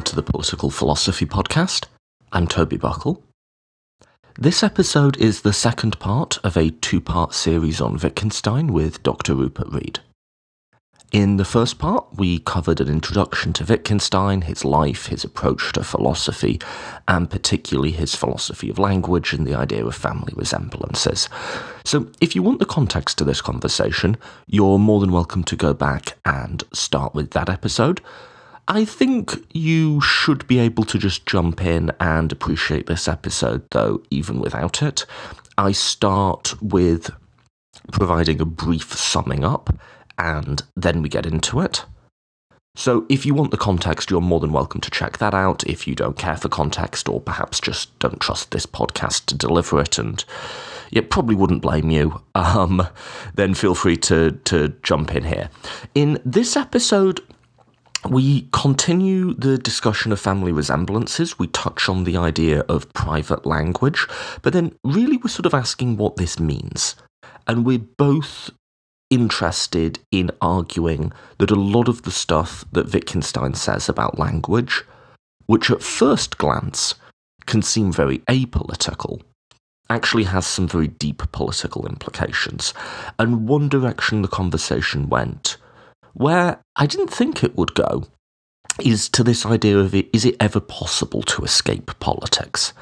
welcome to the Political Philosophy Podcast. I'm Toby Buckle. This episode is the second part of a two-part series on Wittgenstein with Dr. Rupert Read. In the first part, we covered an introduction to Wittgenstein, his life, his approach to philosophy, and particularly his philosophy of language and the idea of family resemblances. So, if you want the context to this conversation, you're more than welcome to go back and start with that episode. I think you should be able to just jump in and appreciate this episode, though, even without it. I start with providing a brief summing up, and then we get into it. So if you want the context, you're more than welcome to check that out. If you don't care for context, or perhaps just don't trust this podcast to deliver it, and it probably wouldn't blame you, then feel free to jump in here. In this episode, we continue the discussion of family resemblances. We touch on the idea of private language, but then really we're sort of asking what this means. And we're both interested in arguing that a lot of the stuff that Wittgenstein says about language, which at first glance can seem very apolitical, actually has some very deep political implications. And one direction the conversation went, where I didn't think it would go, is to this idea of is it ever possible to escape politics?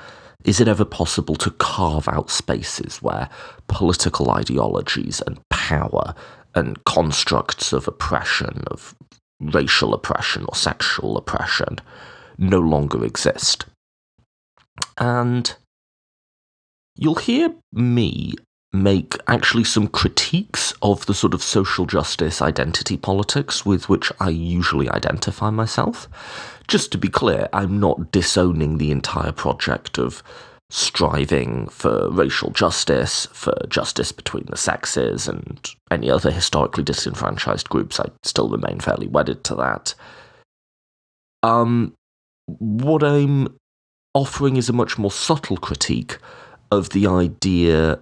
Is it ever possible to carve out spaces where political ideologies and power and constructs of oppression, of racial oppression or sexual oppression, no longer exist? And you'll hear me make actually some critiques of the sort of social justice identity politics with which I usually identify myself. Just to be clear, I'm not disowning the entire project of striving for racial justice, for justice between the sexes, and any other historically disenfranchised groups. I still remain fairly wedded to that. What I'm offering is a much more subtle critique of the idea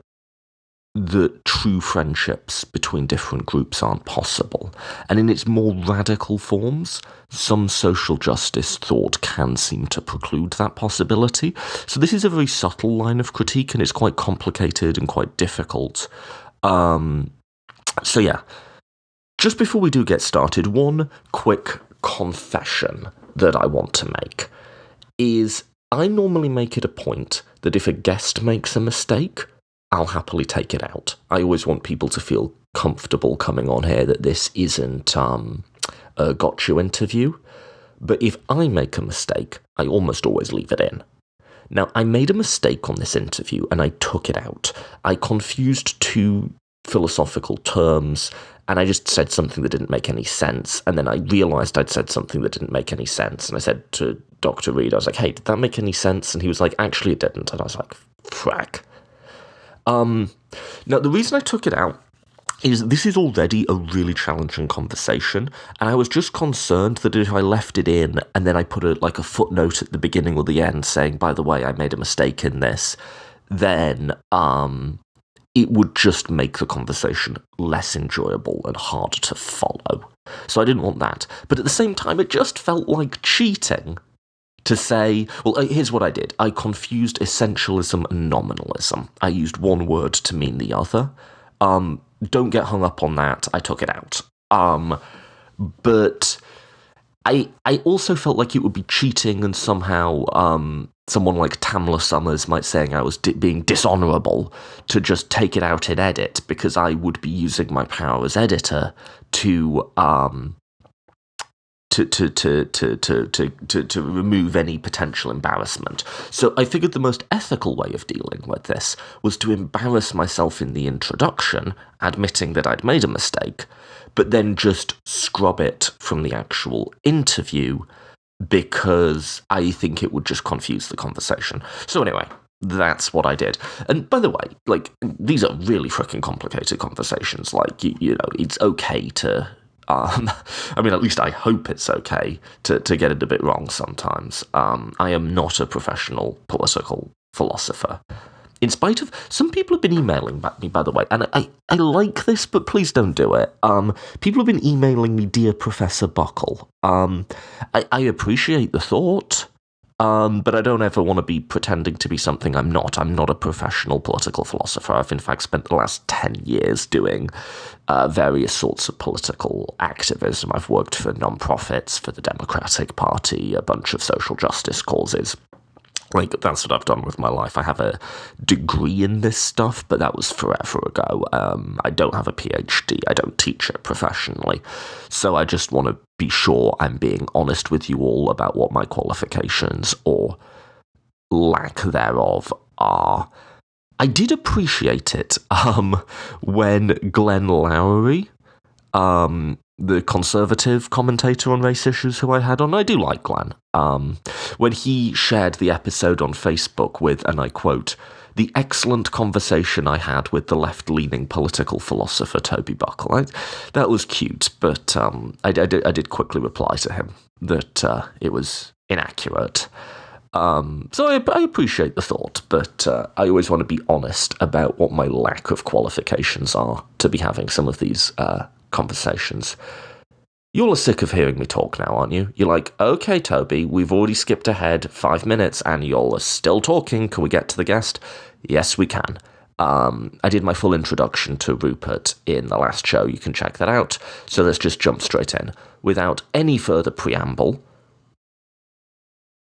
that true friendships between different groups aren't possible. And in its more radical forms, some social justice thought can seem to preclude that possibility. So this is a very subtle line of critique, and it's quite complicated and quite difficult. So yeah, just before we do get started, one quick confession that I want to make is I normally make it a point that if a guest makes a mistake, I'll happily take it out. I always want people to feel comfortable coming on here that this isn't a got you interview. But if I make a mistake, I almost always leave it in. Now, I made a mistake on this interview and I took it out. I confused two philosophical terms and I just said something that didn't make any sense. And then I realized I'd said something that didn't make any sense. And I said to Dr. Read, I was like, hey, did that make any sense? And he was like, actually it didn't. And I was like, frack. Now, the reason I took it out is this is already a really challenging conversation, and I was just concerned that if I left it in and then I put a footnote at the beginning or the end saying, by the way, I made a mistake in this, then it would just make the conversation less enjoyable and harder to follow. So I didn't want that. But at the same time, it just felt like cheating to say, well, here's what I did. I confused essentialism and nominalism. I used one word to mean the other. Don't get hung up on that. I took it out. But I also felt like it would be cheating, and somehow someone like Tamla Summers might saying I was being dishonourable to just take it out in edit, because I would be using my power as editor to remove any potential embarrassment. So I figured the most ethical way of dealing with this was to embarrass myself in the introduction, admitting that I'd made a mistake, but then just scrub it from the actual interview, because I think it would just confuse the conversation. So anyway, that's what I did. And by the way, these are really freaking complicated conversations. You know, it's okay to I mean, at least I hope it's okay to get it a bit wrong sometimes. I am not a professional political philosopher. in spite of, some people have been emailing me, by the way, and I like this, but please don't do it. People have been emailing me, Dear Professor Buckle. I appreciate the thought, but I don't ever want to be pretending to be something I'm not. I'm not a professional political philosopher. I've in fact spent the last 10 years doing various sorts of political activism. I've worked for non-profits, for the Democratic Party, a bunch of social justice causes. Like, that's what I've done with my life. I have a degree in this stuff, but that was forever ago. I don't have a PhD. I don't teach it professionally. So I just want to be sure I'm being honest with you all about what my qualifications, or lack thereof, are. I did appreciate it when Glenn Lowry, the conservative commentator on race issues who I had on, I do like Glenn, when he shared the episode on Facebook with, and I quote, "the excellent conversation I had with the left-leaning political philosopher Toby Buckle." That was cute, but I did quickly reply to him that it was inaccurate. So I appreciate the thought, but I always want to be honest about what my lack of qualifications are to be having some of these conversations. You're sick of hearing me talk now, aren't you? You're like, okay, Toby, we've already skipped ahead 5 minutes and you're still talking. Can we get to the guest? Yes, we can. I did my full introduction to Rupert in the last show. You can check that out. So let's just jump straight in. Without any further preamble.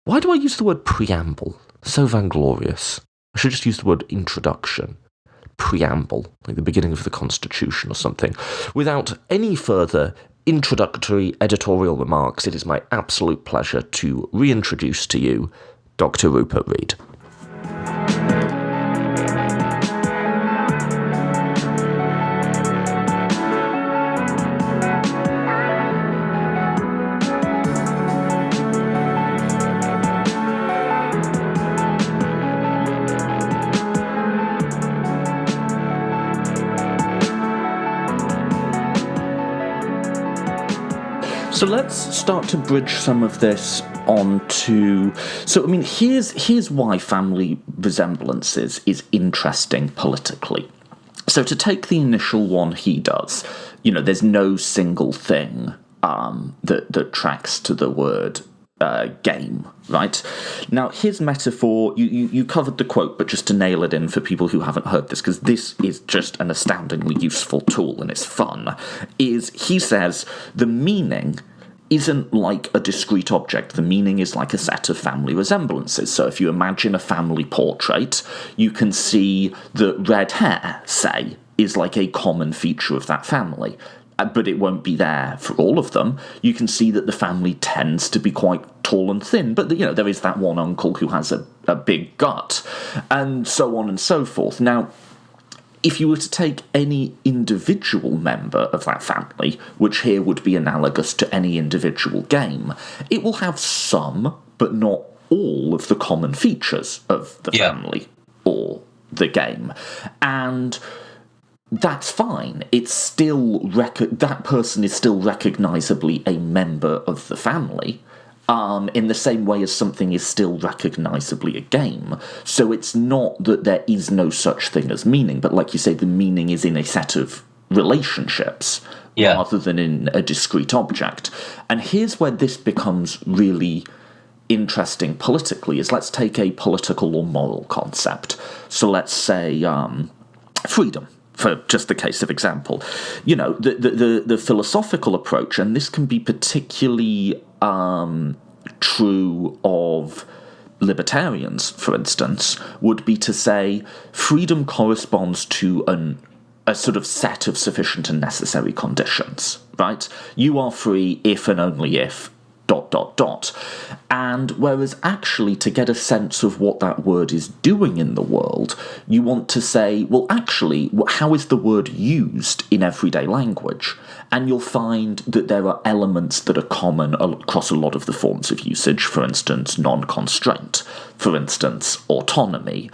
Why do I use the word preamble? So vainglorious. I should just use the word introduction. Preamble, like the beginning of the Constitution or something. Without any further introductory editorial remarks, it is my absolute pleasure to reintroduce to you Dr. Rupert Read. So let's start to bridge some of this onto... So, I mean, here's why family resemblances is interesting politically. So to take the initial one he does, there's no single thing that tracks to the word game, right? Now, his metaphor, you covered the quote, but just to nail it in for people who haven't heard this, because this is just an astoundingly useful tool and it's fun, is he says the meaning isn't like a discrete object. The meaning is like a set of family resemblances. So if you imagine a family portrait, you can see that red hair, say, is like a common feature of that family. But it won't be there for all of them. You can see that the family tends to be quite tall and thin, but there is that one uncle who has a big gut, and so on and so forth. Now, if you were to take any individual member of that family, which here would be analogous to any individual game, it will have some, but not all, of the common features of the family or the game. And that's fine. It's still that person is still recognisably a member of the family, in the same way as something is still recognisably a game. So it's not that there is no such thing as meaning, but like you say, the meaning is in a set of relationships rather than in a discrete object. And here's where this becomes really interesting politically, is let's take a political or moral concept. So let's say freedom, for just the case of example. The philosophical approach, and this can be particularly true of libertarians, for instance, would be to say freedom corresponds to a sort of set of sufficient and necessary conditions, right? You are free if and only if ... And whereas actually, to get a sense of what that word is doing in the world, you want to say, well, actually, how is the word used in everyday language? And you'll find that there are elements that are common across a lot of the forms of usage. For instance, non-constraint. For instance, autonomy.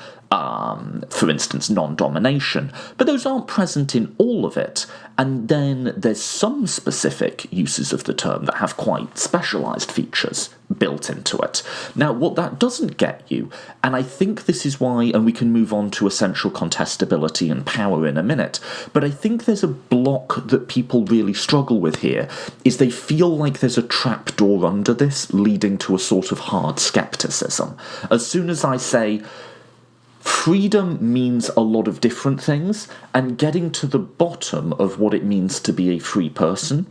for instance, non-domination, but those aren't present in all of it. And then there's some specific uses of the term that have quite specialised features built into it. Now, what that doesn't get you, and I think this is why, and we can move on to essential contestability and power in a minute, but I think there's a block that people really struggle with here, is they feel like there's a trapdoor under this leading to a sort of hard scepticism. As soon as I say, freedom means a lot of different things, and getting to the bottom of what it means to be a free person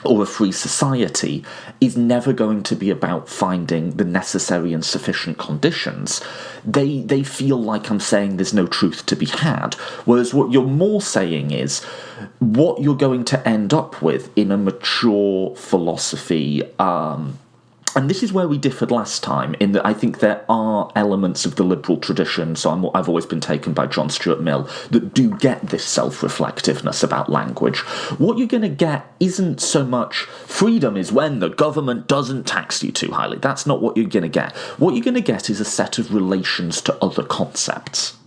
or a free society is never going to be about finding the necessary and sufficient conditions. They feel like I'm saying there's no truth to be had, whereas what you're more saying is what you're going to end up with in a mature philosophy. And this is where we differed last time, in that I think there are elements of the liberal tradition, so I've always been taken by John Stuart Mill, that do get this self-reflectiveness about language. What you're going to get isn't so much freedom is when the government doesn't tax you too highly. That's not what you're going to get. What you're going to get is a set of relations to other concepts.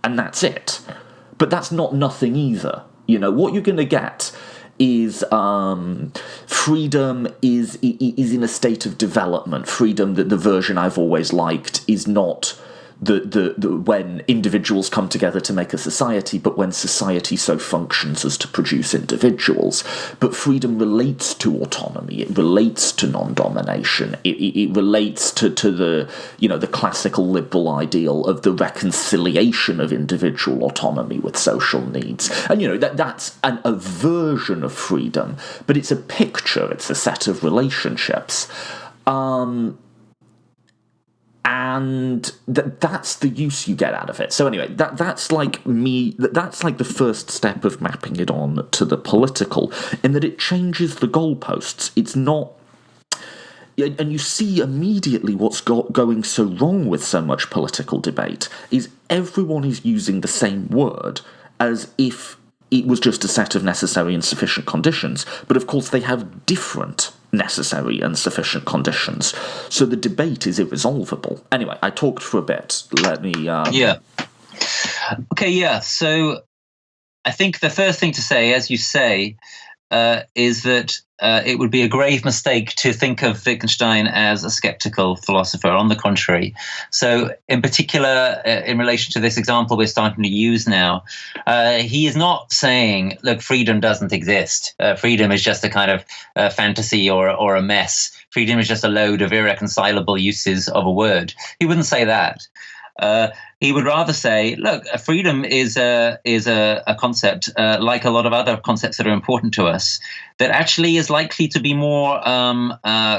And that's it. But that's not nothing either. What you're going to get is freedom is in a state of development. Freedom, that the version I've always liked, is not the when individuals come together to make a society, but when society so functions as to produce individuals. But freedom relates to autonomy. It relates to non-domination. It relates to the the classical liberal ideal of the reconciliation of individual autonomy with social needs. And that's a version of freedom, but it's a picture. It's a set of relationships. And that's the use you get out of it. So anyway, that's like the first step of mapping it on to the political, in that it changes the goalposts. It's not, and you see immediately what's going so wrong with so much political debate, is everyone is using the same word as if it was just a set of necessary and sufficient conditions, but of course they have different necessary and sufficient conditions, so the debate is irresolvable. Anyway, I talked for a bit. Let me... So I think the first thing to say, as you say, is that it would be a grave mistake to think of Wittgenstein as a skeptical philosopher. On the contrary. So in particular, in relation to this example we're starting to use now, he is not saying, look, freedom doesn't exist. Freedom is just a kind of fantasy or a mess. Freedom is just a load of irreconcilable uses of a word. He wouldn't say that. He would rather say, look, freedom is a concept, like a lot of other concepts that are important to us, that actually is likely to be more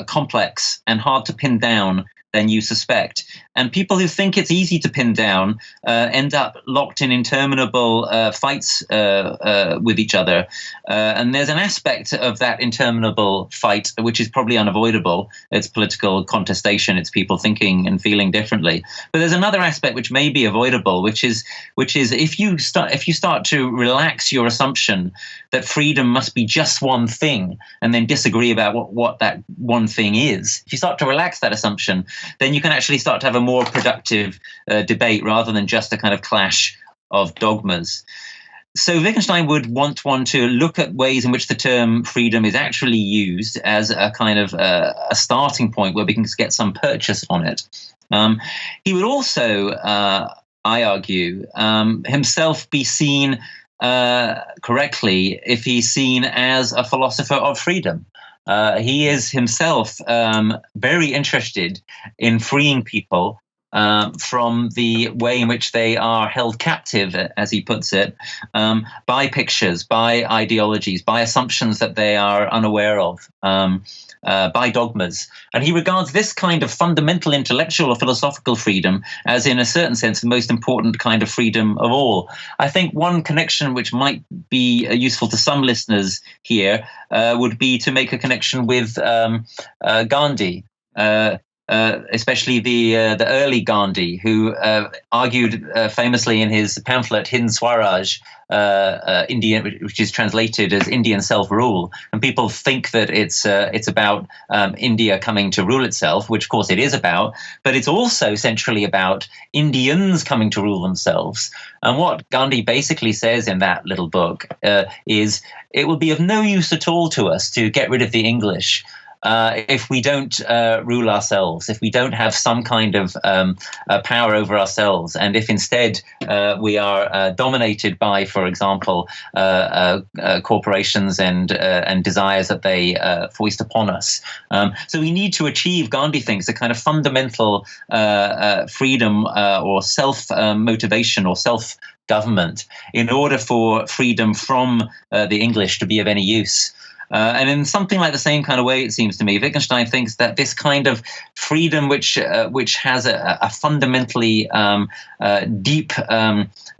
complex and hard to pin down than you suspect. And people who think it's easy to pin down end up locked in interminable fights with each other. And there's an aspect of that interminable fight which is probably unavoidable. It's political contestation. It's people thinking and feeling differently. But there's another aspect which may be avoidable, which is if you start to relax your assumption that freedom must be just one thing and then disagree about what that one thing is. If you start to relax that assumption, then you can actually start to have a more productive debate rather than just a kind of clash of dogmas. So Wittgenstein would want one to look at ways in which the term freedom is actually used as a kind of a starting point where we can get some purchase on it. He would also, I argue, himself be seen correctly if he's seen as a philosopher of freedom. He is himself very interested in freeing people from the way in which they are held captive, as he puts it, by pictures, by ideologies, by assumptions that they are unaware of, by dogmas. And he regards this kind of fundamental intellectual or philosophical freedom as, in a certain sense, the most important kind of freedom of all. I think one connection which might be useful to some listeners here would be to make a connection with Gandhi. especially the early Gandhi, who argued famously in his pamphlet Hind Swaraj, Indian, which is translated as Indian self-rule, and people think that it's about India coming to rule itself, which of course it is about, but it's also centrally about Indians coming to rule themselves. And what Gandhi basically says in that little book is, it will be of no use at all to us to get rid of the English if we don't rule ourselves, if we don't have some kind of power over ourselves, and if instead we are dominated by, for example, corporations and desires that they foist upon us. So we need to achieve, Gandhi thinks, a kind of fundamental freedom or self-motivation or self-government in order for freedom from the English to be of any use. And in something like the same kind of way, it seems to me, Wittgenstein thinks that this kind of freedom, which has a fundamentally deep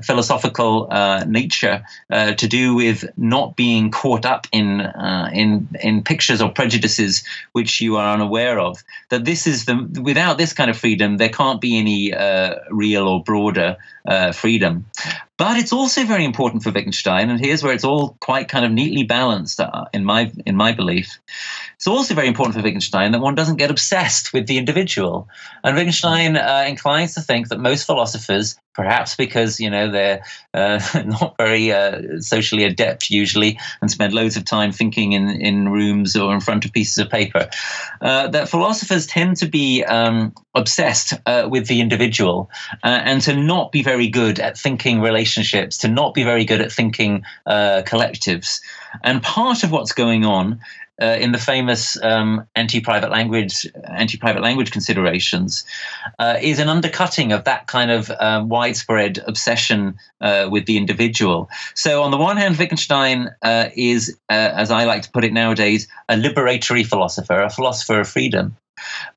philosophical nature to do with not being caught up in pictures or prejudices which you are unaware of, that this is without this kind of freedom, there can't be any real or broader freedom. But it's also very important for Wittgenstein, and here's where it's all quite kind of neatly balanced in my belief. It's also very important for Wittgenstein that one doesn't get obsessed with the individual. And Wittgenstein inclines to think that most philosophers, perhaps because they're not very socially adept usually and spend loads of time thinking in rooms or in front of pieces of paper, that philosophers tend to be obsessed with the individual and to not be very good at thinking relationships, to not be very good at thinking collectives. And part of what's going on in the famous anti-private language considerations is an undercutting of that kind of widespread obsession with the individual. So on the one hand, Wittgenstein is, as I like to put it nowadays, a liberatory philosopher, a philosopher of freedom.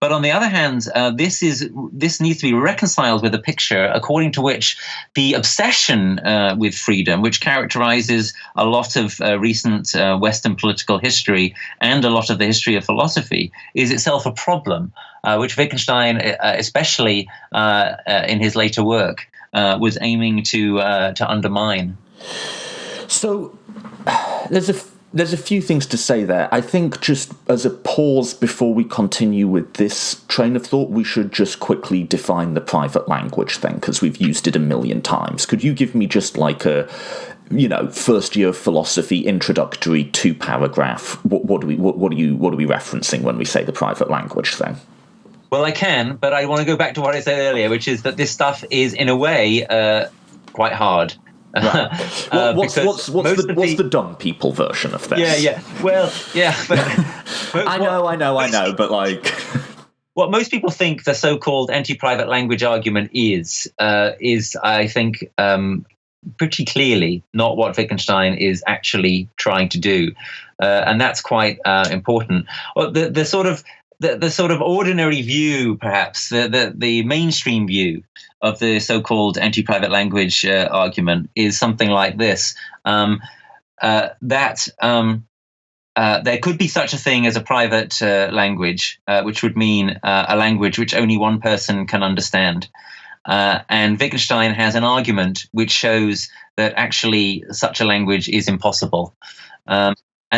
But on the other hand, this needs to be reconciled with a picture according to which the obsession with freedom, which characterizes a lot of recent Western political history and a lot of the history of philosophy, is itself a problem, which Wittgenstein, especially in his later work, was aiming to undermine. So there's a few things to say there. I think just as a pause before we continue with this train of thought, we should just quickly define the private language thing, because we've used it a million times. Could you give me just like a, first year philosophy introductory 2-paragraph? What are we referencing when we say the private language thing? Well, I can, but I want to go back to what I said earlier, which is that this stuff is in a way quite hard. Right. What's the dumb people version of this? Yeah. Well, yeah. But I know. But like, what most people think the so-called anti-private language argument is I think pretty clearly not what Wittgenstein is actually trying to do, and that's quite important. Well, the sort of ordinary view, perhaps the mainstream view of the so-called anti-private language argument is something like this: that there could be such a thing as a private language, which would mean a language which only one person can understand. And Wittgenstein has an argument which shows that actually such a language is impossible. And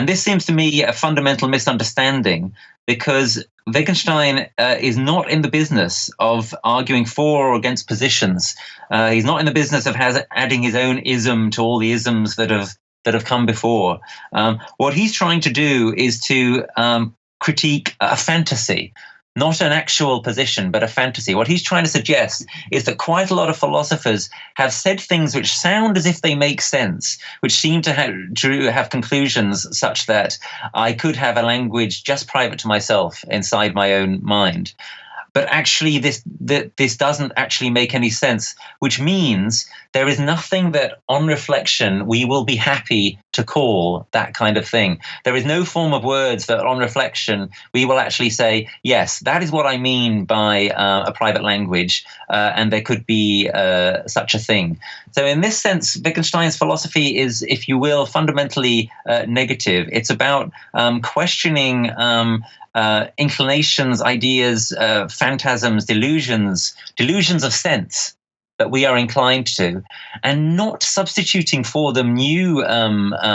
this seems to me a fundamental misunderstanding, because Wittgenstein is not in the business of arguing for or against positions. He's not in the business of adding his own ism to all the isms that have come before. What he's trying to do is to critique a fantasy, not an actual position, but a fantasy. What he's trying to suggest is that quite a lot of philosophers have said things which sound as if they make sense, which seem to have conclusions such that I could have a language just private to myself inside my own mind. But actually, this doesn't actually make any sense, which means there is nothing that, on reflection, we will be happy to call that kind of thing. There is no form of words that, on reflection, we will actually say, yes, that is what I mean by a private language, and there could be such a thing. So in this sense, Wittgenstein's philosophy is, if you will, fundamentally negative. It's about questioning inclinations, ideas, phantasms, delusions of sense that we are inclined to, and not substituting for them new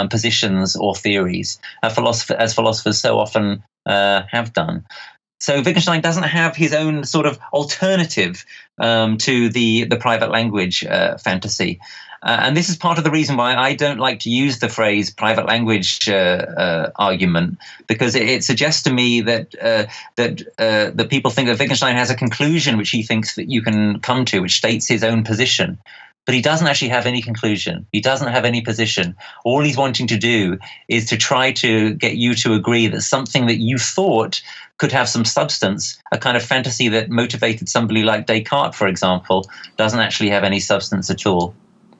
positions or theories, as philosophers so often have done. So Wittgenstein doesn't have his own sort of alternative to the private language fantasy. And this is part of the reason why I don't like to use the phrase private language argument, because it suggests to me that that people think that Wittgenstein has a conclusion which he thinks that you can come to, which states his own position. But he doesn't actually have any conclusion. He doesn't have any position. All he's wanting to do is to try to get you to agree that something that you thought could have some substance, a kind of fantasy that motivated somebody like Descartes, for example, doesn't actually have any substance at all.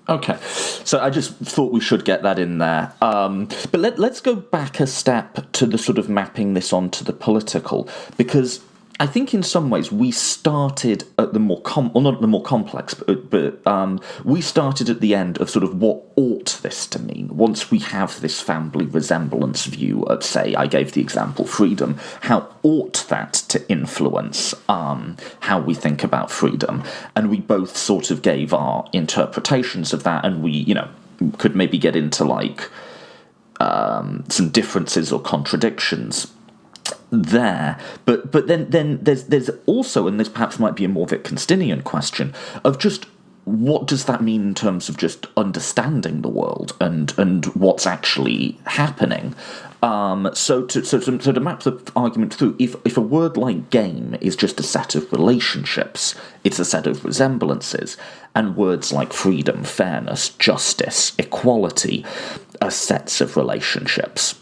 Okay, so I just thought we should get that in there. But let's go back a step to the sort of mapping this onto the political, because I think in some ways we started at the more not the more complex, but we started at the end of sort of what ought this to mean. Once we have this family resemblance view of, say, I gave the example freedom, how ought that to influence how we think about freedom? And we both sort of gave our interpretations of that, and we, could maybe get into like some differences or contradictions there, but then there's also, and this perhaps might be a more Wittgensteinian question, of just what does that mean in terms of just understanding the world and what's actually happening. So to map the argument through, if a word like game is just a set of relationships, it's a set of resemblances, and words like freedom, fairness, justice, equality are sets of relationships.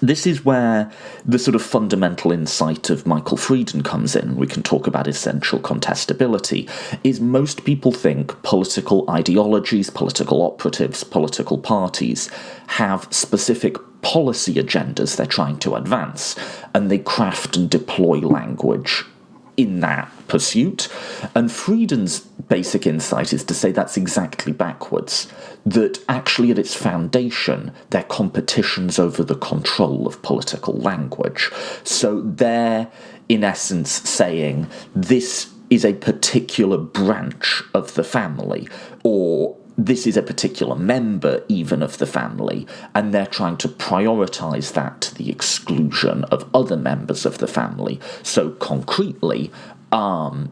This is where the sort of fundamental insight of Michael Frieden comes in. We can talk about essential contestability. Is most people think political ideologies, political operatives, political parties have specific policy agendas they're trying to advance, and they craft and deploy language in that pursuit. And Frieden's basic insight is to say that's exactly backwards, that actually at its foundation they're competitions over the control of political language. So they're in essence saying this is a particular branch of the family, or this is a particular member even of the family, and they're trying to prioritise that to the exclusion of other members of the family. So concretely, someone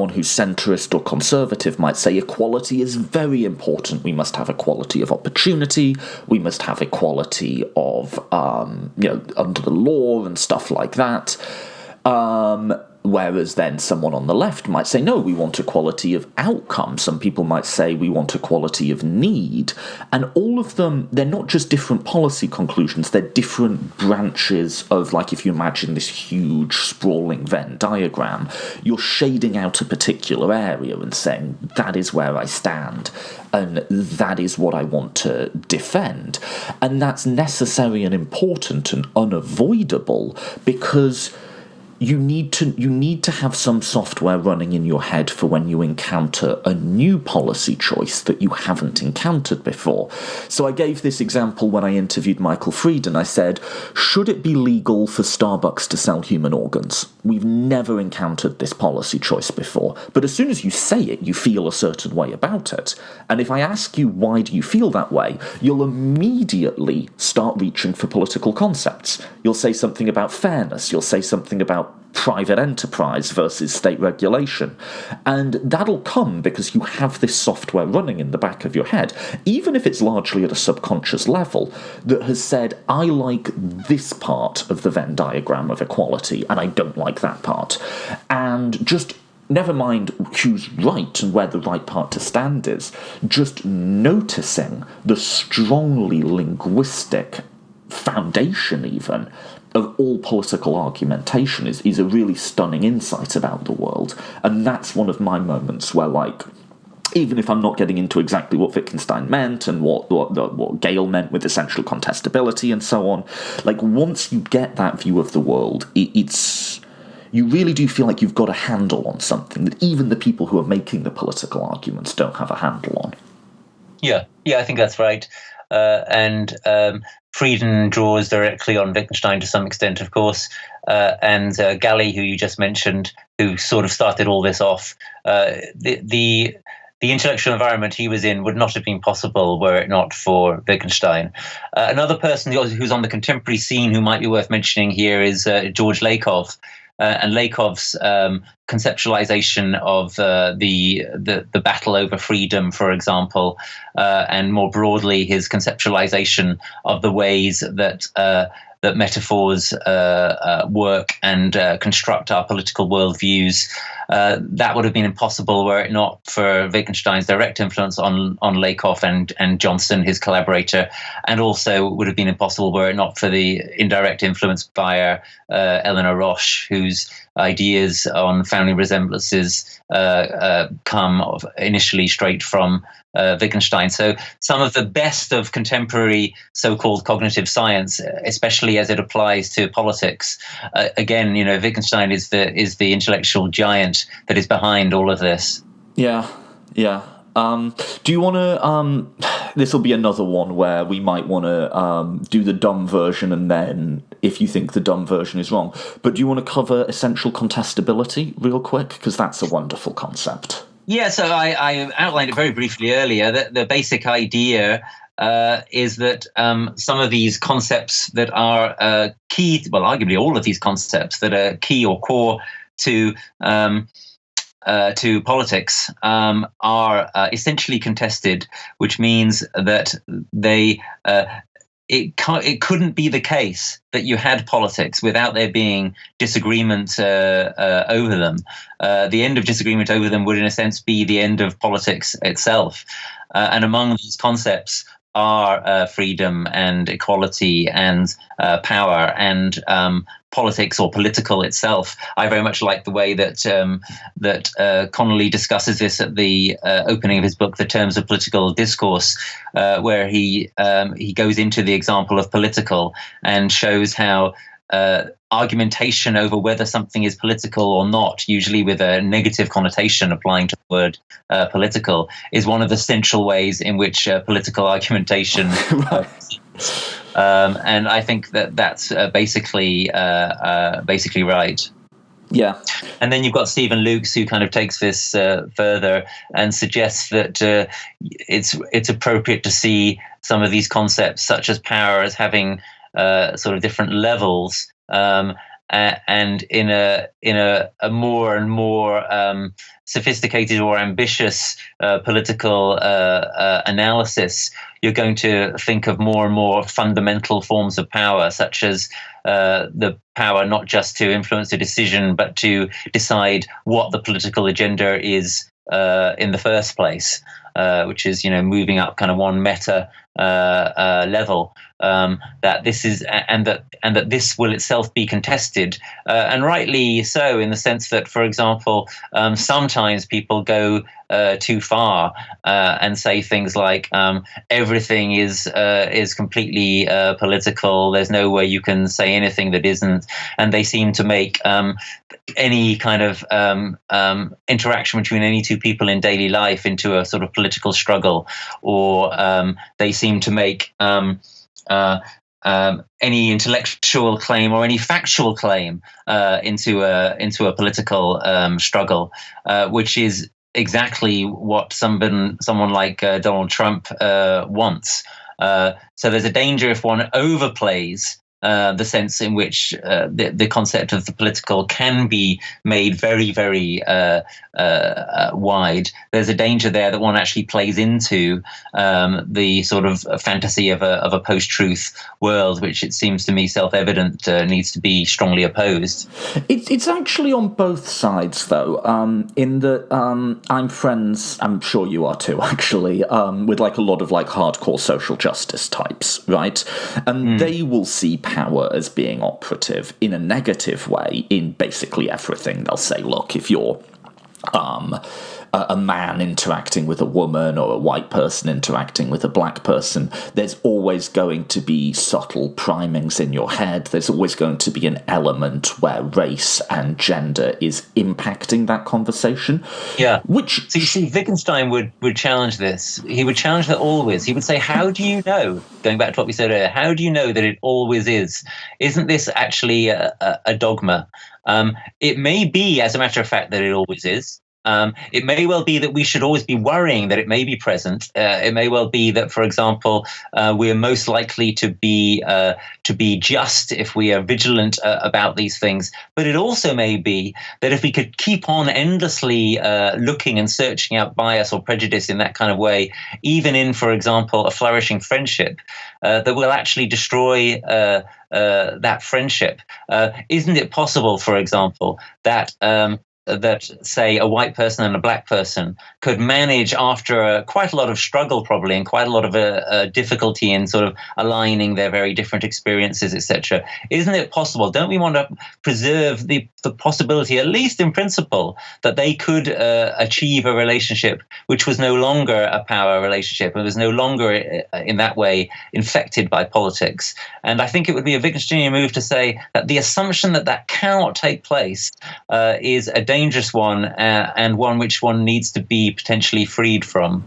who's centrist or conservative might say equality is very important. We must have equality of opportunity. We must have equality of, under the law and stuff like that. Whereas then someone on the left might say, no, we want equality of outcome. Some people might say we want equality of need. And all of them, they're not just different policy conclusions, they're different branches of, like, if you imagine this huge sprawling Venn diagram, you're shading out a particular area and saying, that is where I stand, and that is what I want to defend. And that's necessary and important and unavoidable, because you need to have some software running in your head for when you encounter a new policy choice that you haven't encountered before. So I gave this example when I interviewed Michael Frieden. I said, should it be legal for Starbucks to sell human organs? We've never encountered this policy choice before. But as soon as you say it, you feel a certain way about it. And if I ask you, why do you feel that way? You'll immediately start reaching for political concepts. You'll say something about fairness. You'll say something about private enterprise versus state regulation. And that'll come because you have this software running in the back of your head, even if it's largely at a subconscious level, that has said, I like this part of the Venn diagram of equality, and I don't like that part. And just never mind who's right and where the right part to stand is, just noticing the strongly linguistic foundation even of all political argumentation is a really stunning insight about the world. And that's one of my moments where, like, even if I'm not getting into exactly what Wittgenstein meant and what Gale meant with essential contestability and so on, like, once you get that view of the world, it's you really do feel like you've got a handle on something that even the people who are making the political arguments don't have a handle on. Yeah, I think that's right. And Frieden draws directly on Wittgenstein to some extent, of course, and Galli, who you just mentioned, who sort of started all this off. The intellectual environment he was in would not have been possible were it not for Wittgenstein. Another person who's on the contemporary scene who might be worth mentioning here is George Lakoff. And Lakoff's conceptualization of the battle over freedom, for example, and more broadly his conceptualization of the ways that that metaphors work and construct our political worldviews. That would have been impossible were it not for Wittgenstein's direct influence on Lakoff and Johnson, his collaborator, and also would have been impossible were it not for the indirect influence by Eleanor Roche, whose ideas on family resemblances come initially straight from Wittgenstein. So some of the best of contemporary so-called cognitive science, especially as it applies to politics, again, Wittgenstein is the intellectual giant that is behind all of this. Yeah. Do you want to? This will be another one where we might want to do the dumb version, and then if you think the dumb version is wrong. But do you want to cover essential contestability real quick, because that's a wonderful concept? Yeah, so I outlined it very briefly earlier. The basic idea is that some of these concepts that are key, well, arguably all of these concepts that are key or core to politics are essentially contested, which means that it couldn't be the case that you had politics without there being disagreement over them. The end of disagreement over them would, in a sense, be the end of politics itself. And among these concepts are freedom and equality and power and politics or political itself. I very much like the way that Connolly discusses this at the opening of his book, The Terms of Political Discourse, where he goes into the example of political and shows how argumentation over whether something is political or not, usually with a negative connotation applying to the word political, is one of the central ways in which political argumentation and I think that's basically right. Yeah. And then you've got Stephen Lukes, who kind of takes this further and suggests that it's appropriate to see some of these concepts, such as power, as having sort of different levels, and in a more and more sophisticated or ambitious political analysis, you're going to think of more and more fundamental forms of power, such as the power not just to influence a decision, but to decide what the political agenda is in the first place, which is moving up kind of one meta level. That this is and that this will itself be contested, and rightly so, in the sense that, for example, sometimes people go too far and say things like everything is completely political. There's no way you can say anything that isn't, and they seem to make any kind of interaction between any two people in daily life into a sort of political struggle, or they seem to make any intellectual claim or any factual claim into a political struggle, which is exactly what someone like Donald Trump wants. So there's a danger if one overplays the sense in which the concept of the political can be made very, very wide. There's a danger there that one actually plays into the sort of fantasy of a post-truth world, which it seems to me self-evident needs to be strongly opposed. It's actually on both sides, though, in that I'm friends, I'm sure you are too, actually, with like a lot of like hardcore social justice types, right? And they will see power as being operative in a negative way in basically everything. They'll say, look, if you're a man interacting with a woman or a white person interacting with a black person, there's always going to be subtle primings in your head. There's always going to be an element where race and gender is impacting that conversation. Yeah. Which, so you see, Wittgenstein would challenge this. He would challenge that always. He would say, how do you know, going back to what we said earlier, how do you know that it always is? Isn't this actually a dogma? It may be, as a matter of fact, that it always is. It may well be that we should always be worrying that it may be present. It may well be that, for example, we're most likely to be just if we are vigilant about these things. But it also may be that if we could keep on endlessly looking and searching out bias or prejudice in that kind of way, even in, for example, a flourishing friendship, that will actually destroy that friendship. Isn't it possible, for example, that say a white person and a black person could manage, after quite a lot of struggle probably and quite a lot of difficulty in sort of aligning their very different experiences, etc. Isn't it possible? Don't we want to preserve the possibility, at least in principle, that they could achieve a relationship which was no longer a power relationship and was no longer in that way infected by politics? And I think it would be a Wittgensteinian move to say that the assumption that that cannot take place is a dangerous one, and one which one needs to be potentially freed from.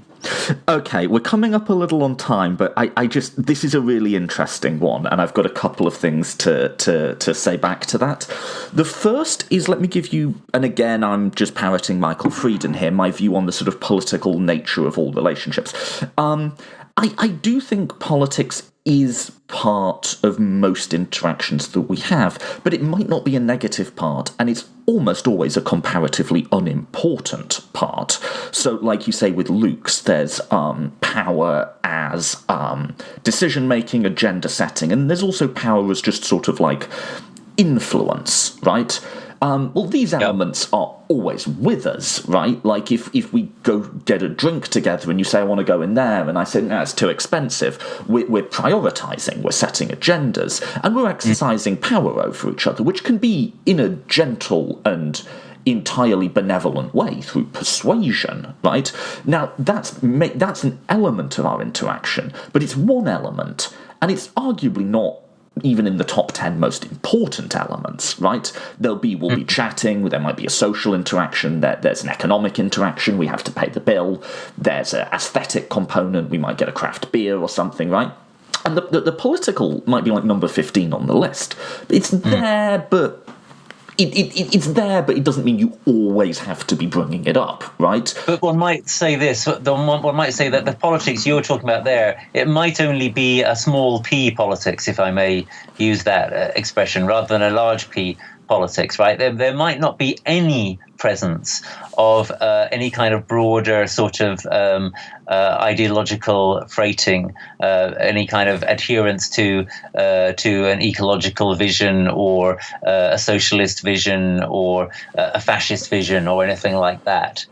Okay, we're coming up a little on time, but I just, this is a really interesting one, and I've got a couple of things to say back to that. The first is, let me give you, and again, I'm just parroting Michael Frieden here, my view on the sort of political nature of all relationships. I do think politics is part of most interactions that we have, but it might not be a negative part, and it's almost always a comparatively unimportant part. So, like you say with Luke's, there's power as decision-making, agenda setting, and there's also power as just sort of like influence, right? Well, these elements are always with us, right? Like if we go get a drink together and you say, I want to go in there, and I say, no, it's too expensive, we're prioritising, we're setting agendas, and we're exercising power over each other, which can be in a gentle and entirely benevolent way through persuasion, right? Now, that's an element of our interaction, but it's one element, and it's arguably not even in the top 10 most important elements, right? We'll be chatting, there might be a social interaction, there's an economic interaction, we have to pay the bill, there's an aesthetic component, we might get a craft beer or something, right? And the political might be like number 15 on the list. It's there, but it's there, but it doesn't mean you always have to be bringing it up, right? But one might say this, one might say that the politics you're talking about there, it might only be a small p politics, if I may use that expression, rather than a large p politics, right? There might not be any presence of any kind of broader sort of ideological freighting, any kind of adherence to an ecological vision or a socialist vision or a fascist vision or anything like that.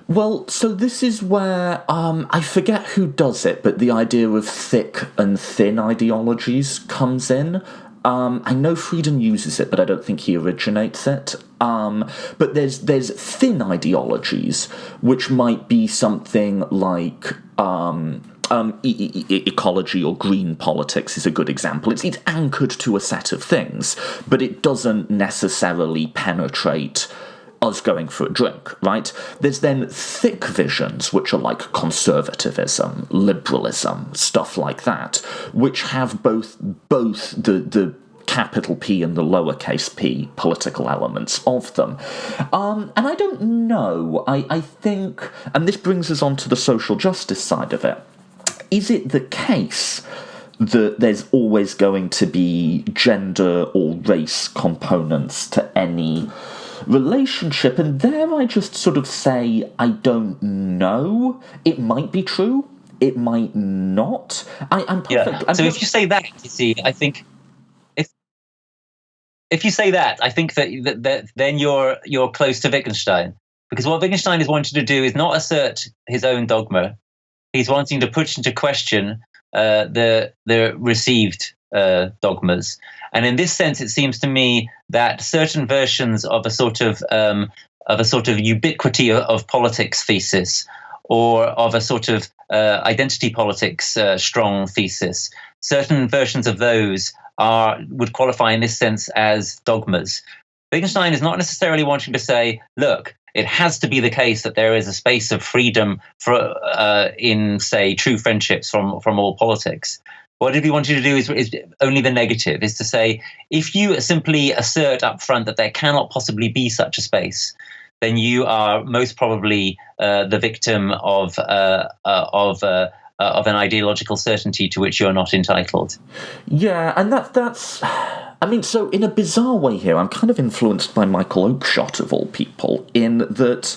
Well, so this is where I forget who does it, but the idea of thick and thin ideologies comes in. I know Frieden uses it, but I don't think he originates it. But there's thin ideologies, which might be something like ecology or green politics is a good example. It's anchored to a set of things, but it doesn't necessarily penetrate us going for a drink, right? There's then thick visions, which are like conservatism, liberalism, stuff like that, which have both the capital P and the lowercase p political elements of them. And I don't know, I think, and this brings us on to the social justice side of it, is it the case that there's always going to be gender or race components to any relationship? And there I just sort of say, I don't know. It might be true. It might not. I'm perfect. Yeah. So if you say that, you see, I think if you say that, I think that then you're close to Wittgenstein, because what Wittgenstein is wanting to do is not assert his own dogma. He's wanting to put into question the received dogmas. And in this sense, it seems to me that certain versions of a sort of a sort of ubiquity of politics thesis, or of a sort of identity politics strong thesis. Certain versions of those would qualify in this sense as dogmas. Wittgenstein is not necessarily wanting to say, look, it has to be the case that there is a space of freedom in, say, true friendships from all politics. What he wanted to do is only the negative, is to say, if you simply assert up front that there cannot possibly be such a space, then you are most probably the victim of an ideological certainty to which you are not entitled. Yeah, and that's... I mean, so in a bizarre way here, I'm kind of influenced by Michael Oakeshott, of all people, in that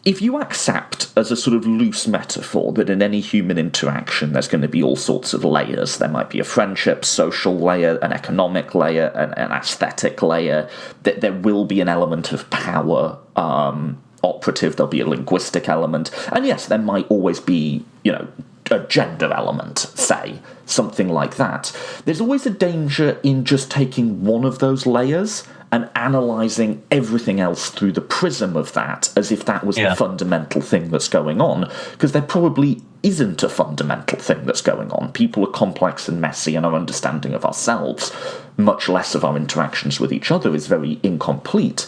if you accept as a sort of loose metaphor that in any human interaction there's going to be all sorts of layers, there might be a friendship, social layer, an economic layer, an aesthetic layer, that there will be an element of power operative, there'll be a linguistic element, and yes, there might always be, a gender element, say, something like that. There's always a danger in just taking one of those layers and analysing everything else through the prism of that, as if that was the fundamental thing that's going on, because there probably isn't a fundamental thing that's going on. People are complex and messy, and our understanding of ourselves, much less of our interactions with each other, is very incomplete.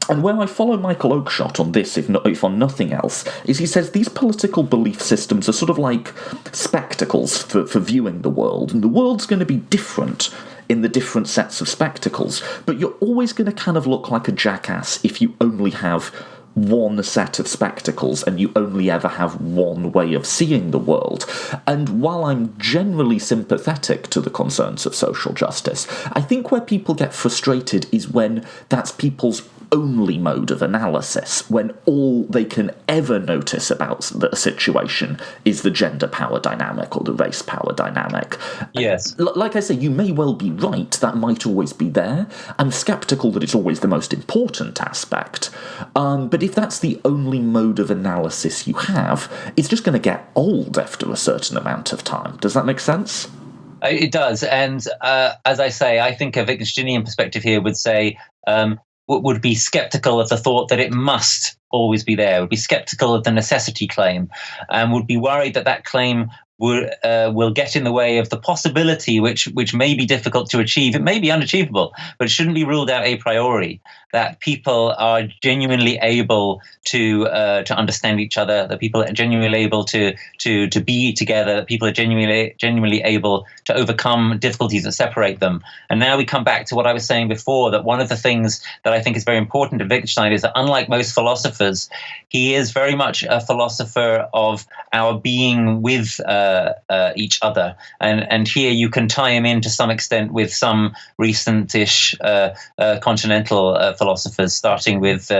And where I follow Michael Oakeshott on this, if on nothing else, is he says these political belief systems are sort of like spectacles for viewing the world, and the world's going to be different in the different sets of spectacles, but you're always going to kind of look like a jackass if you only have one set of spectacles and you only ever have one way of seeing the world. And while I'm generally sympathetic to the concerns of social justice, I think where people get frustrated is when that's people's only mode of analysis, when all they can ever notice about the situation is the gender power dynamic or the race power dynamic. Yes. Like I say, you may well be right, that might always be there. I'm sceptical that it's always the most important aspect. But if that's the only mode of analysis you have, it's just going to get old after a certain amount of time. Does that make sense? It does. And as I say, I think a Wittgensteinian perspective here would say, would be skeptical of the thought that it must always be there, would be skeptical of the necessity claim, and would be worried that claim will get in the way of the possibility, which may be difficult to achieve. It may be unachievable, but it shouldn't be ruled out a priori, that people are genuinely able to understand each other, that people are genuinely able to be together, that people are genuinely able to overcome difficulties that separate them. And now we come back to what I was saying before, that one of the things that I think is very important to Wittgenstein is that, unlike most philosophers, he is very much a philosopher of our being with each other, and here you can tie him in to some extent with some recent-ish continental philosophers, starting with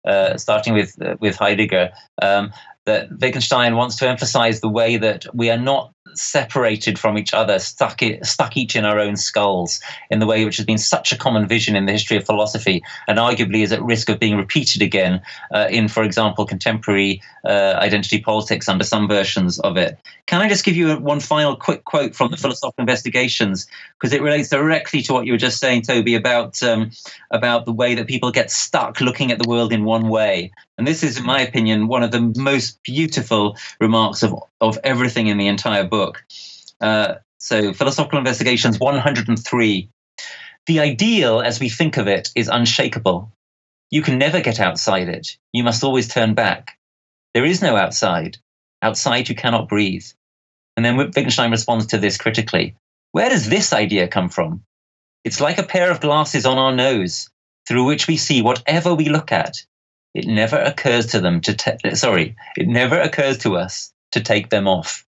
Heidegger. That Wittgenstein wants to emphasize the way that we are not separated from each other, stuck each in our own skulls, in the way which has been such a common vision in the history of philosophy, and arguably is at risk of being repeated again in, for example, contemporary identity politics under some versions of it. Can I just give you one final quick quote from the Philosophical Investigations, because it relates directly to what you were just saying, Toby, about the way that people get stuck looking at the world in one way. And this is, in my opinion, one of the most beautiful remarks of everything in the entire book. So, Philosophical Investigations 103. The ideal, as we think of it, is unshakable. You can never get outside it. You must always turn back. There is no outside. Outside you cannot breathe. And then Wittgenstein responds to this critically. Where does this idea come from? It's like a pair of glasses on our nose, through which we see whatever we look at. It never occurs to them it never occurs to us to take them off.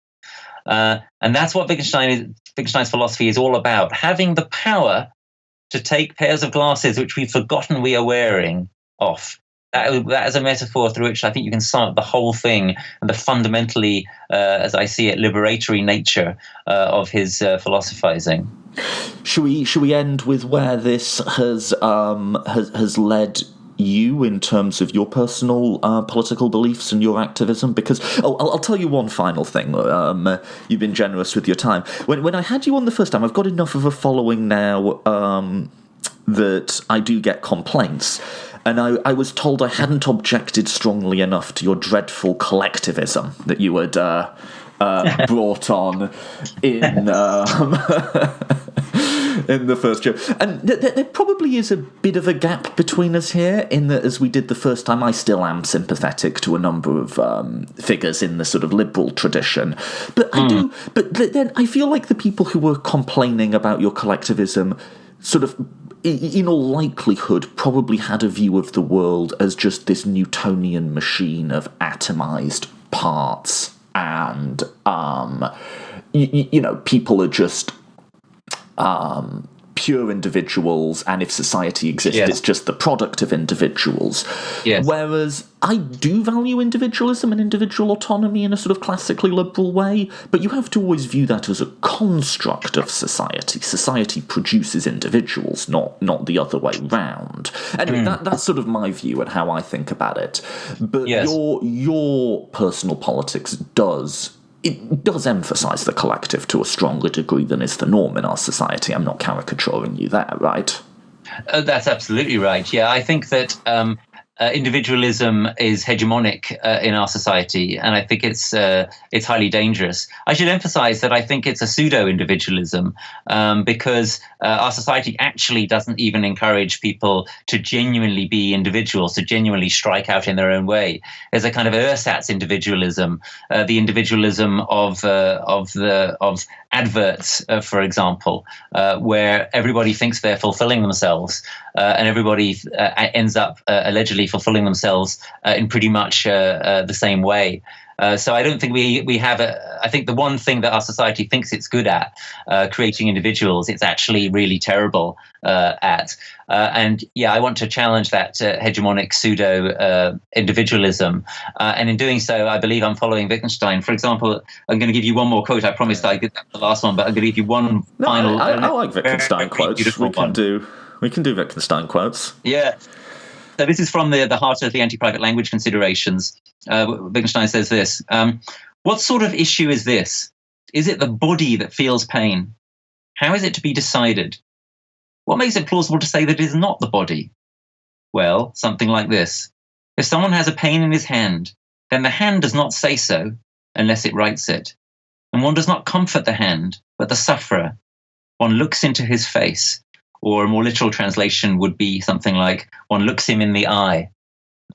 And that's what Wittgenstein's philosophy is all about, having the power to take pairs of glasses which we've forgotten we are wearing off. That is a metaphor through which I think you can sum up the whole thing and the fundamentally, as I see it, liberatory nature of his philosophizing. Should we end with where this has led you in terms of your personal political beliefs and your activism? Because I'll tell you one final thing. You've been generous with your time. When I had you on the first time, I've got enough of a following now that I do get complaints. and I was told I hadn't objected strongly enough to your dreadful collectivism that you had brought on in in the first show. And there probably is a bit of a gap between us here, in that, as we did the first time, I still am sympathetic to a number of figures in the sort of liberal tradition. But I do. But then I feel like the people who were complaining about your collectivism sort of, in all likelihood, probably had a view of the world as just this Newtonian machine of atomized parts, and people are just pure individuals, and if society exists, it's just the product of individuals. Yes. Whereas I do value individualism and individual autonomy in a sort of classically liberal way, but you have to always view that as a construct of society. Society produces individuals, not the other way round. Anyway, that's sort of my view and how I think about it. But your personal politics does emphasise the collective to a stronger degree than is the norm in our society. I'm not caricaturing you there, right? That's absolutely right. Yeah, I think that individualism is hegemonic in our society, and I think it's highly dangerous. I should emphasize that I think it's a pseudo-individualism because our society actually doesn't even encourage people to genuinely be individuals, to genuinely strike out in their own way. There's a kind of ersatz individualism, the individualism of adverts, for example, where everybody thinks they're fulfilling themselves, and everybody ends up allegedly fulfilling themselves in pretty much the same way. So I don't think we have I think the one thing that our society thinks it's good at, creating individuals, it's actually really terrible at. And I want to challenge that hegemonic pseudo individualism. And in doing so, I believe I'm following Wittgenstein. For example, I'm going to give you one more quote. I promised I'd get the last one, but I'm going to give you one final. I like Wittgenstein quotes. We can do Wittgenstein quotes. Yeah. So this is from the Heart of the Anti-Private Language Considerations. Wittgenstein says this: what sort of issue is this? Is it the body that feels pain? How is it to be decided? What makes it plausible to say that it is not the body? Well, something like this. If someone has a pain in his hand, then the hand does not say so unless it writes it. And one does not comfort the hand, but the sufferer. One looks into his face. Or a more literal translation would be something like, one looks him in the eye.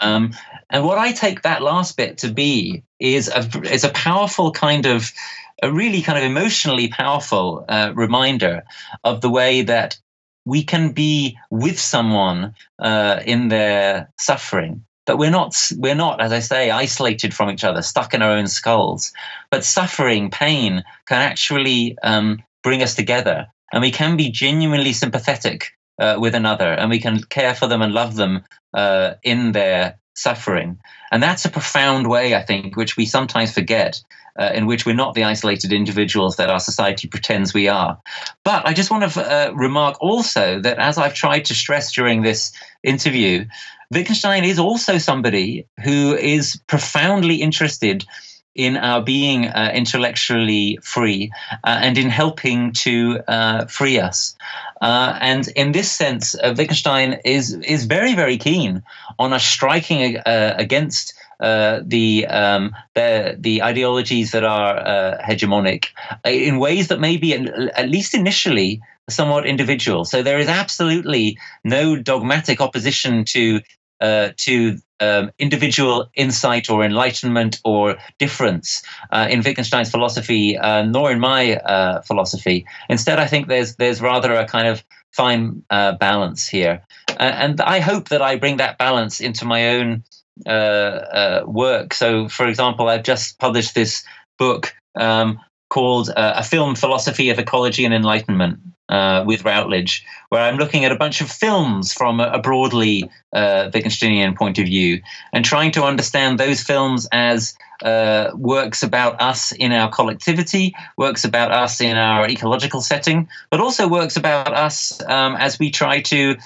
And what I take that last bit to be is a powerful a really kind of emotionally powerful reminder of the way that we can be with someone in their suffering. That we're not, as I say, isolated from each other, stuck in our own skulls. But suffering, pain, can actually bring us together. And we can be genuinely sympathetic with another, and we can care for them and love them in their suffering. And that's a profound way, I think, which we sometimes forget, in which we're not the isolated individuals that our society pretends we are. But I just want to remark also that, as I've tried to stress during this interview, Wittgenstein is also somebody who is profoundly interested in our being intellectually free and in helping to free us. And in this sense, Wittgenstein is very, very keen on us striking against the ideologies that are hegemonic in ways that may be, at least initially, somewhat individual. So there is absolutely no dogmatic opposition to individual insight or enlightenment or difference in Wittgenstein's philosophy, nor in my philosophy. Instead, I think there's rather a kind of fine balance here, and I hope that I bring that balance into my own work. So, for example, I've just published this book called A Film Philosophy of Ecology and Enlightenment with Routledge, where I'm looking at a bunch of films from a broadly Wittgensteinian point of view and trying to understand those films as works about us in our collectivity, works about us in our ecological setting, but also works about us as we try to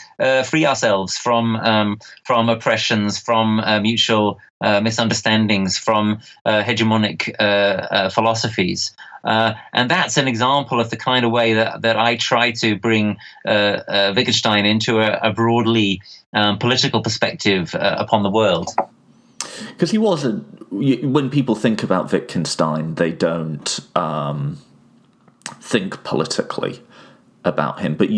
free ourselves from oppressions, from mutual misunderstandings, from hegemonic philosophies. And that's an example of the kind of way that I try to bring Wittgenstein into a broadly political perspective upon the world. Because he wasn't. When people think about Wittgenstein, they don't think politically about him, but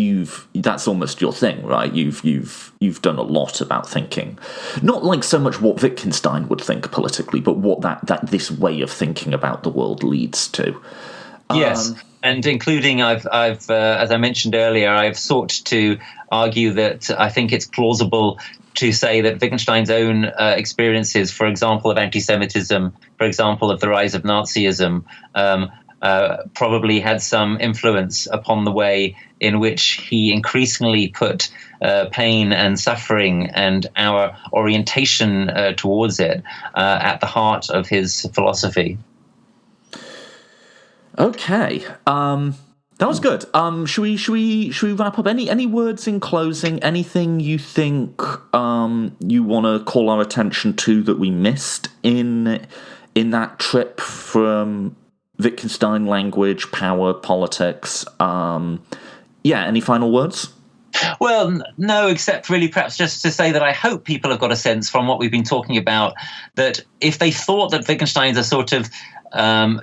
that's almost your thing, right? You've done a lot about thinking, not like so much what Wittgenstein would think politically, but what that this way of thinking about the world leads to. Yes, and including I've as I mentioned earlier, I've sought to argue that I think it's plausible to say that Wittgenstein's own experiences, for example, of anti-Semitism, for example, of the rise of Nazism, probably had some influence upon the way in which he increasingly put pain and suffering and our orientation towards it at the heart of his philosophy. Okay, that was good. Should we wrap up? Any words in closing? Anything you think you want to call our attention to that we missed in that trip from Wittgenstein, language, power, politics? Any final words? Well, no, except really perhaps just to say that I hope people have got a sense from what we've been talking about that if they thought that Wittgenstein's a sort of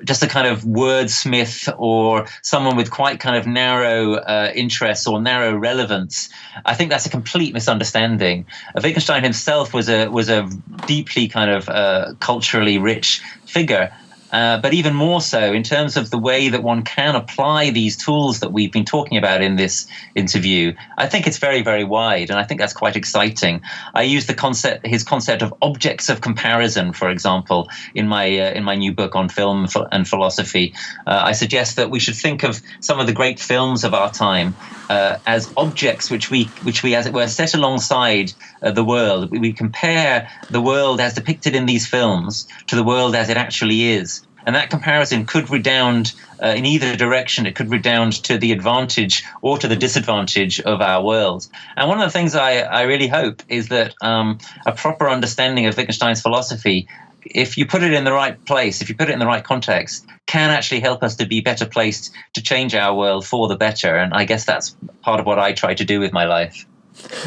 just a kind of wordsmith or someone with quite kind of narrow interests or narrow relevance, I think that's a complete misunderstanding. Wittgenstein himself was a deeply kind of culturally rich figure. But even more so in terms of the way that one can apply these tools that we've been talking about in this interview, I think it's very, very wide, and I think that's quite exciting. I use his concept of objects of comparison, for example, in my new book on film and philosophy. I suggest that we should think of some of the great films of our time as objects which we, as it were, set alongside the world. We compare the world as depicted in these films to the world as it actually is. And that comparison could redound in either direction. It could redound to the advantage or to the disadvantage of our world. And one of the things I really hope is that a proper understanding of Wittgenstein's philosophy, if you put it in the right place, if you put it in the right context, can actually help us to be better placed to change our world for the better. And I guess that's part of what I try to do with my life.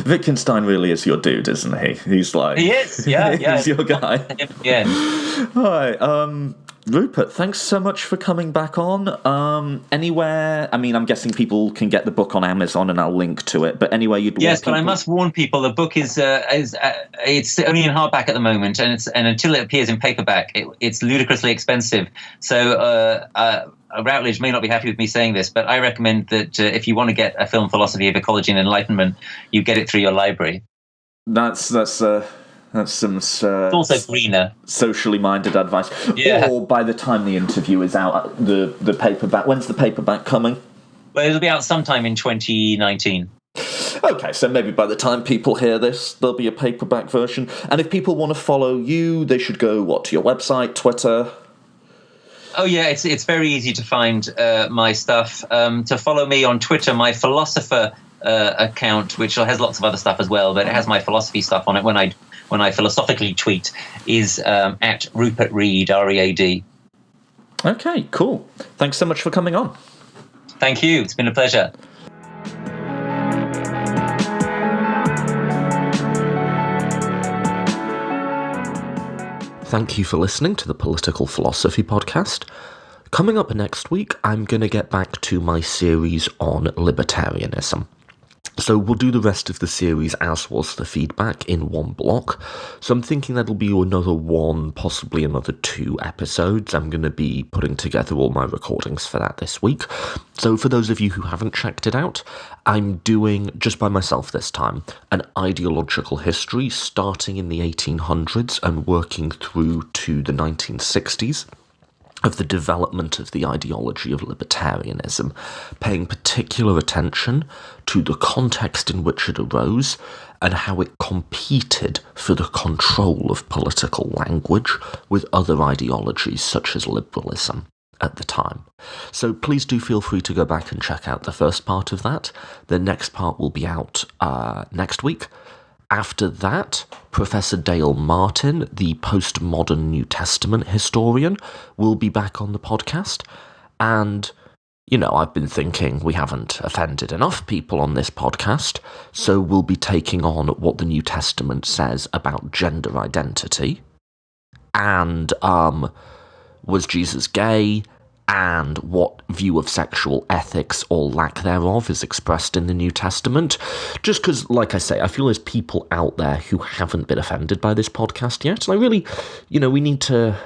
Wittgenstein really is your dude, isn't he? He's like... He is, yeah. He's your guy. Yeah. All right, Rupert, thanks so much for coming back on. Anywhere, I mean, I'm guessing people can get the book on Amazon, and I'll link to it. But anywhere you'd want yes, but people... I must warn people: the book is it's only in hardback at the moment, and until it appears in paperback, it's ludicrously expensive. So Routledge may not be happy with me saying this, but I recommend that if you want to get a film philosophy of ecology and enlightenment, you get it through your library. That's some it's also greener, socially minded advice. Yeah. Or by the time the interview is out, the paperback. When's the paperback coming? Well, it'll be out sometime in 2019. Okay, so maybe by the time people hear this, there'll be a paperback version. And if people want to follow you, they should go to your website, Twitter. Oh yeah, it's very easy to find my stuff. To follow me on Twitter, my philosopher account, which has lots of other stuff as well, but it has my philosophy stuff on it when I philosophically tweet, is at Rupert Read, R-E-A-D. Okay, cool. Thanks so much for coming on. Thank you. It's been a pleasure. Thank you for listening to the Political Philosophy Podcast. Coming up next week, I'm going to get back to my series on libertarianism. So we'll do the rest of the series as was the feedback in one block. So I'm thinking that'll be another one, possibly another 2 episodes. I'm going to be putting together all my recordings for that this week. So for those of you who haven't checked it out, I'm doing, just by myself this time, an ideological history starting in the 1800s and working through to the 1960s. Of the development of the ideology of libertarianism, paying particular attention to the context in which it arose and how it competed for the control of political language with other ideologies such as liberalism at the time. So please do feel free to go back and check out the first part of that. The next part will be out next week. After that, Professor Dale Martin, the postmodern New Testament historian, will be back on the podcast. And, I've been thinking we haven't offended enough people on this podcast, so we'll be taking on what the New Testament says about gender identity. And, was Jesus gay? And what view of sexual ethics or lack thereof is expressed in the New Testament. Just because, like I say, I feel there's people out there who haven't been offended by this podcast yet, and I really, we need to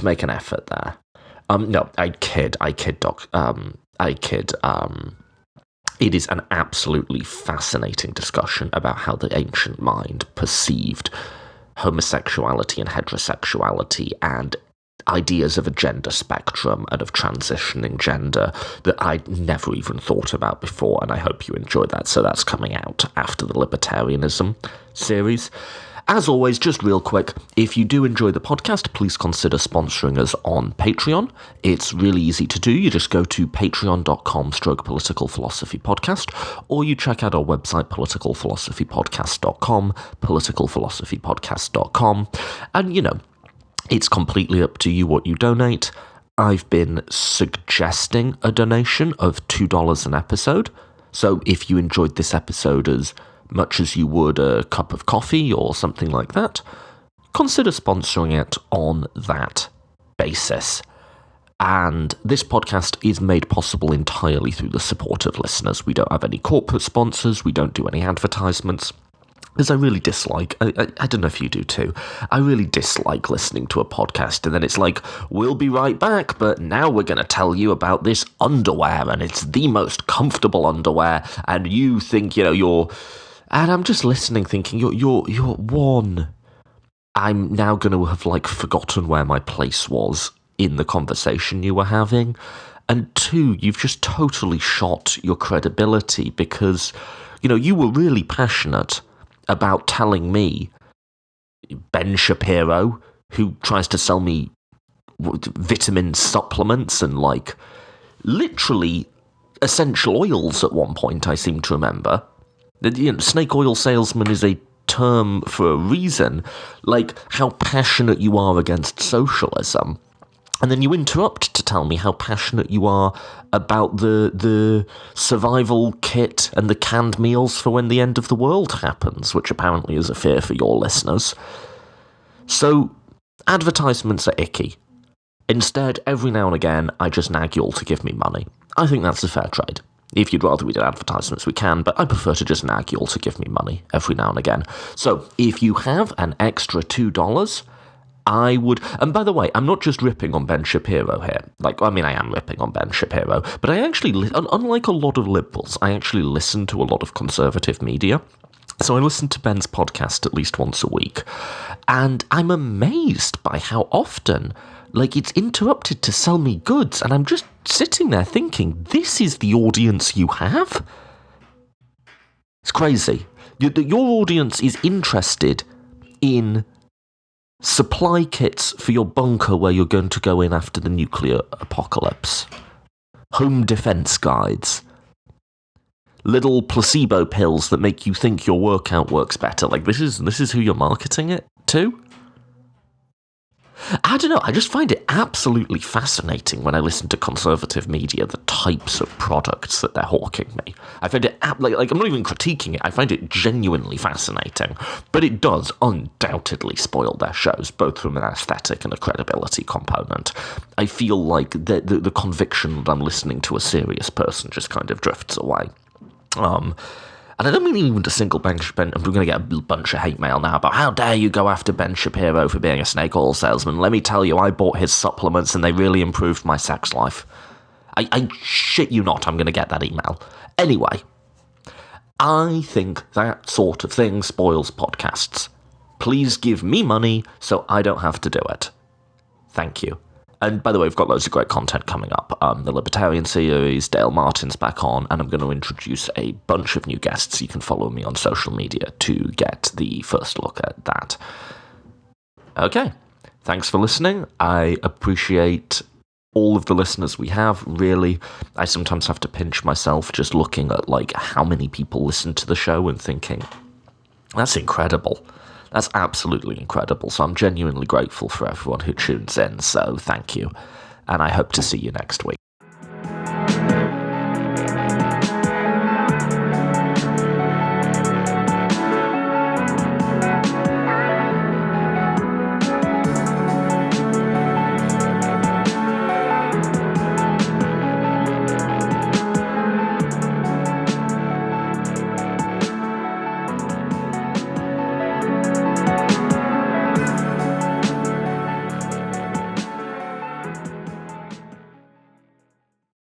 make an effort there. No, I kid, Doc. I kid. It is an absolutely fascinating discussion about how the ancient mind perceived homosexuality and heterosexuality and ideas of a gender spectrum and of transitioning gender that I'd never even thought about before, and I hope you enjoyed that. So that's coming out after the libertarianism series. As always, just real quick, if you do enjoy the podcast, please consider sponsoring us on Patreon. It's really easy to do. You just go to patreon.com/politicalphilosophypodcast, or you check out our website, politicalphilosophypodcast.com, politicalphilosophypodcast.com, and, it's completely up to you what you donate. I've been suggesting a donation of $2 an episode, so if you enjoyed this episode as much as you would a cup of coffee or something like that, consider sponsoring it on that basis. And this podcast is made possible entirely through the support of listeners. We don't have any corporate sponsors, we don't do any advertisements, because I really dislike, I don't know if you do too, I really dislike listening to a podcast and then it's like, we'll be right back, but now we're going to tell you about this underwear, and it's the most comfortable underwear, and you think, you're... And I'm just listening thinking, you're one, I'm now going to have, forgotten where my place was in the conversation you were having, and two, you've just totally shot your credibility because, you were really passionate about telling me, Ben Shapiro, who tries to sell me vitamin supplements and, literally essential oils at one point, I seem to remember. Snake oil salesman is a term for a reason, how passionate you are against socialism. And then you interrupt to tell me how passionate you are about the survival kit and the canned meals for when the end of the world happens, which apparently is a fear for your listeners. So, advertisements are icky. Instead, every now and again, I just nag you all to give me money. I think that's a fair trade. If you'd rather we did advertisements, we can, but I prefer to just nag you all to give me money every now and again. So, if you have an extra $2... I would, and by the way, I'm not just ripping on Ben Shapiro here. I am ripping on Ben Shapiro, but I actually, unlike a lot of liberals, I actually listen to a lot of conservative media. So I listen to Ben's podcast at least once a week, and I'm amazed by how often, it's interrupted to sell me goods, and I'm just sitting there thinking, this is the audience you have? It's crazy. Your audience is interested in supply kits for your bunker where you're going to go in after the nuclear apocalypse. Home defense guides. Little placebo pills that make you think your workout works better. This is who you're marketing it to? I don't know, I just find it absolutely fascinating when I listen to conservative media, the types of products that they're hawking me. I find it, I'm not even critiquing it, I find it genuinely fascinating, but it does undoubtedly spoil their shows, both from an aesthetic and a credibility component. I feel like the conviction that I'm listening to a serious person just kind of drifts away. And I don't mean even to single Ben. I'm going to get a bunch of hate mail now about how dare you go after Ben Shapiro for being a snake oil salesman. Let me tell you, I bought his supplements and they really improved my sex life. I shit you not, I'm going to get that email. Anyway, I think that sort of thing spoils podcasts. Please give me money so I don't have to do it. Thank you. And by the way, we've got loads of great content coming up. The Libertarian series, Dale Martin's back on, and I'm going to introduce a bunch of new guests. You can follow me on social media to get the first look at that. Okay, thanks for listening. I appreciate all of the listeners we have, really. I sometimes have to pinch myself just looking at how many people listen to the show and thinking, that's incredible. That's absolutely incredible. So I'm genuinely grateful for everyone who tunes in. So thank you. And I hope to see you next week.